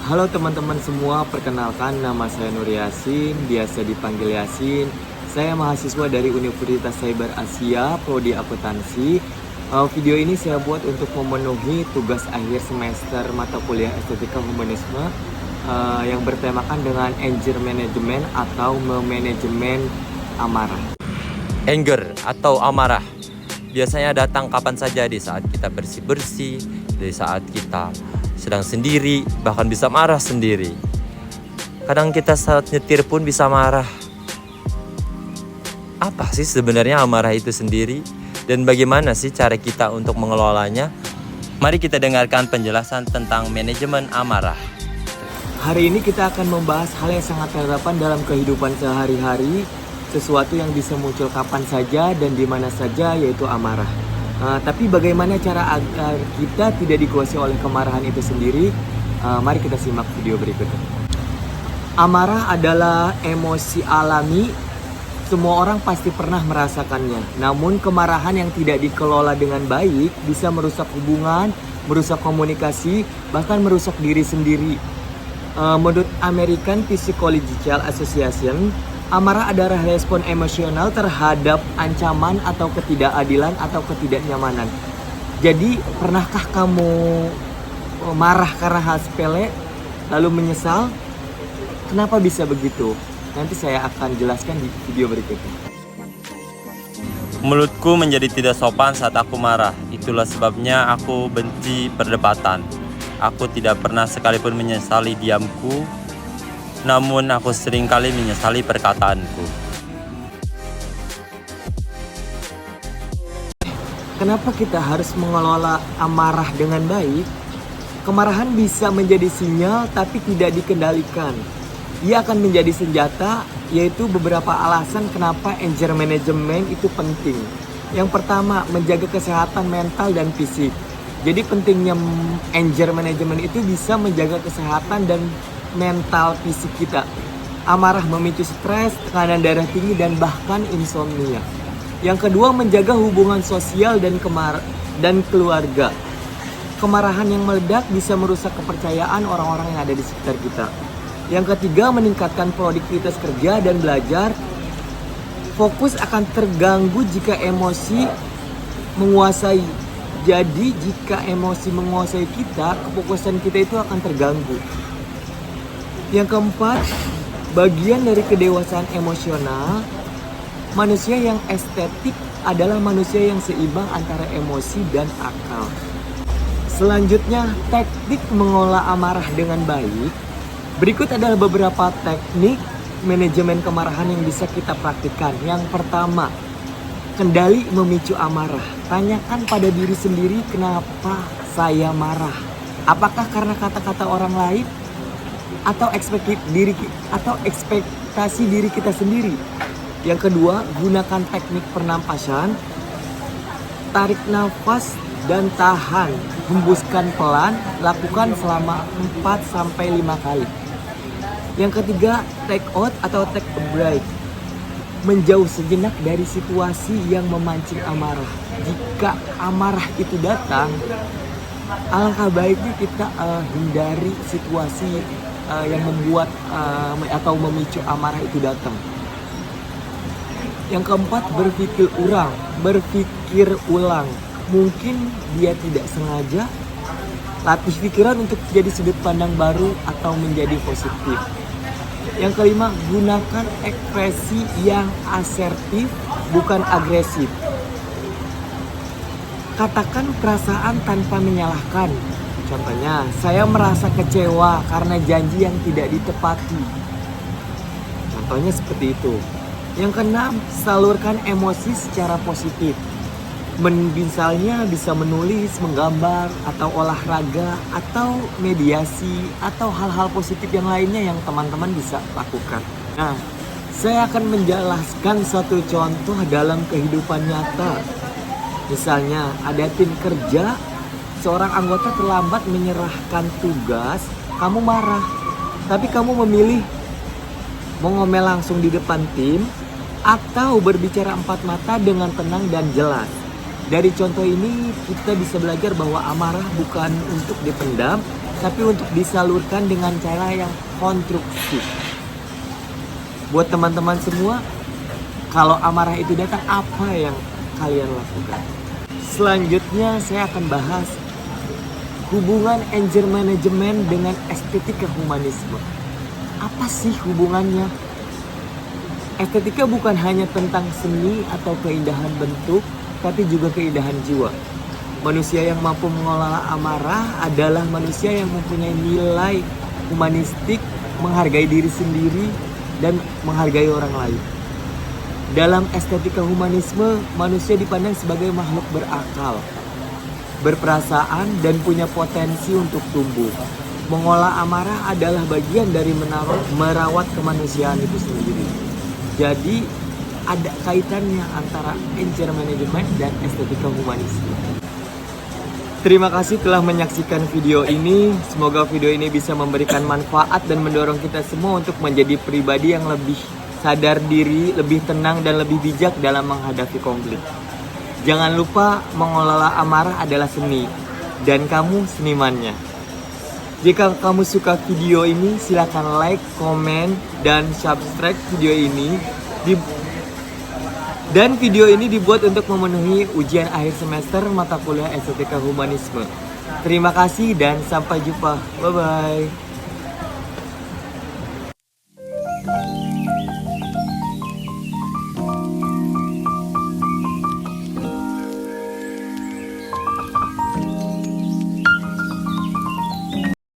Halo teman-teman semua, perkenalkan nama saya Nur Yasin, biasa dipanggil Yasin. Saya mahasiswa dari Universitas Cyber Asia, Prodi Akuntansi. Video ini saya buat untuk memenuhi tugas akhir semester mata kuliah Estetika Humanisme yang bertemakan dengan anger management atau memanajemen amarah. Anger atau amarah biasanya datang kapan saja, di saat kita bersih-bersih, di saat kita sedang sendiri, bahkan bisa marah sendiri. Kadang kita saat nyetir pun bisa marah. Apa sih sebenarnya amarah itu sendiri? Dan bagaimana sih cara kita untuk mengelolanya? Mari kita dengarkan penjelasan tentang manajemen amarah. Hari ini kita akan membahas hal yang sangat relevan dalam kehidupan sehari-hari, sesuatu yang bisa muncul kapan saja dan di mana saja, yaitu amarah. Tapi bagaimana cara agar kita tidak dikuasai oleh kemarahan itu sendiri? Mari kita simak video berikutnya. Amarah adalah emosi alami. Semua orang pasti pernah merasakannya. Namun kemarahan yang tidak dikelola dengan baik bisa merusak hubungan, merusak komunikasi, bahkan merusak diri sendiri. Menurut American Psychological Association, amarah adalah respon emosional terhadap ancaman atau ketidakadilan atau ketidaknyamanan. Jadi, pernahkah kamu marah karena hal sepele, lalu menyesal? Kenapa bisa begitu? Nanti saya akan jelaskan di video berikutnya. Mulutku menjadi tidak sopan saat aku marah. Itulah sebabnya aku benci perdebatan. Aku tidak pernah sekalipun menyesali diamku, namun aku seringkali menyesali perkataanku. Kenapa kita harus mengelola amarah dengan baik? Kemarahan bisa menjadi sinyal tapi tidak dikendalikan. Ia akan menjadi senjata, yaitu beberapa alasan kenapa anger management itu penting. Yang pertama, menjaga kesehatan mental dan fisik. Jadi pentingnya anger management itu bisa menjaga kesehatan dan mental fisik kita. Amarah memicu stres, tekanan darah tinggi, dan bahkan insomnia. Yang kedua, menjaga hubungan sosial dan keluarga. Kemarahan yang meledak bisa merusak kepercayaan orang-orang yang ada di sekitar kita. Yang ketiga, meningkatkan produktivitas kerja dan belajar. Fokus akan terganggu jika emosi menguasai. Jadi jika emosi menguasai kita, kefokusan kita itu akan terganggu. Yang keempat, bagian dari kedewasaan emosional, manusia yang estetik adalah manusia yang seimbang antara emosi dan akal. Selanjutnya, teknik mengolah amarah dengan baik. Berikut adalah beberapa teknik manajemen kemarahan yang bisa kita praktikkan. Yang pertama, kendali memicu amarah. Tanyakan pada diri sendiri, kenapa saya marah? Apakah karena kata-kata orang lain? Atau ekspektasi diri kita sendiri? Yang kedua, gunakan teknik pernapasan. Tarik nafas dan tahan. Hembuskan pelan, lakukan selama 4-5 kali. Yang ketiga, take out atau take a break. Menjauh sejenak dari situasi yang memancing amarah. Jika amarah itu datang, alangkah baiknya kita hindari situasi yang membuat atau memicu amarah itu datang. Yang keempat, berpikir ulang. Mungkin dia tidak sengaja. Latih pikiran untuk jadi sudut pandang baru atau menjadi positif. Yang kelima, gunakan ekspresi yang asertif, bukan agresif. Katakan perasaan tanpa menyalahkan. Contohnya, saya merasa kecewa karena janji yang tidak ditepati. Contohnya seperti itu. Yang keenam, salurkan emosi secara positif. Misalnya bisa menulis, menggambar, atau olahraga, atau mediasi, atau hal-hal positif yang lainnya yang teman-teman bisa lakukan. Nah, saya akan menjelaskan satu contoh dalam kehidupan nyata. Misalnya, ada tim kerja, seorang anggota terlambat menyerahkan tugas, kamu marah. Tapi kamu memilih mau ngomel langsung di depan tim, atau berbicara empat mata dengan tenang dan jelas. Dari contoh ini kita bisa belajar bahwa amarah bukan untuk dipendam, tapi untuk disalurkan dengan cara yang konstruktif. Buat teman-teman semua, kalau amarah itu datang, apa yang kalian lakukan? Selanjutnya saya akan bahas hubungan anger management dengan estetika humanisme. Apa sih hubungannya? Estetika bukan hanya tentang seni atau keindahan bentuk, tapi juga keindahan jiwa. Manusia yang mampu mengelola amarah adalah manusia yang mempunyai nilai humanistik, menghargai diri sendiri, dan menghargai orang lain. Dalam estetika humanisme, manusia dipandang sebagai makhluk berakal, berperasaan, dan punya potensi untuk tumbuh. Mengolah amarah adalah bagian dari merawat kemanusiaan itu sendiri. Jadi, ada kaitannya antara anger management dan estetika humanisme. Terima kasih telah menyaksikan video ini. Semoga video ini bisa memberikan manfaat dan mendorong kita semua untuk menjadi pribadi yang lebih sadar diri, lebih tenang, dan lebih bijak dalam menghadapi konflik. Jangan lupa, mengelola amarah adalah seni, dan kamu senimannya. Jika kamu suka video ini, silakan like, komen, dan subscribe video ini. Dan video ini dibuat untuk memenuhi ujian akhir semester mata kuliah Estetika Humanisme. Terima kasih dan sampai jumpa. Bye-bye.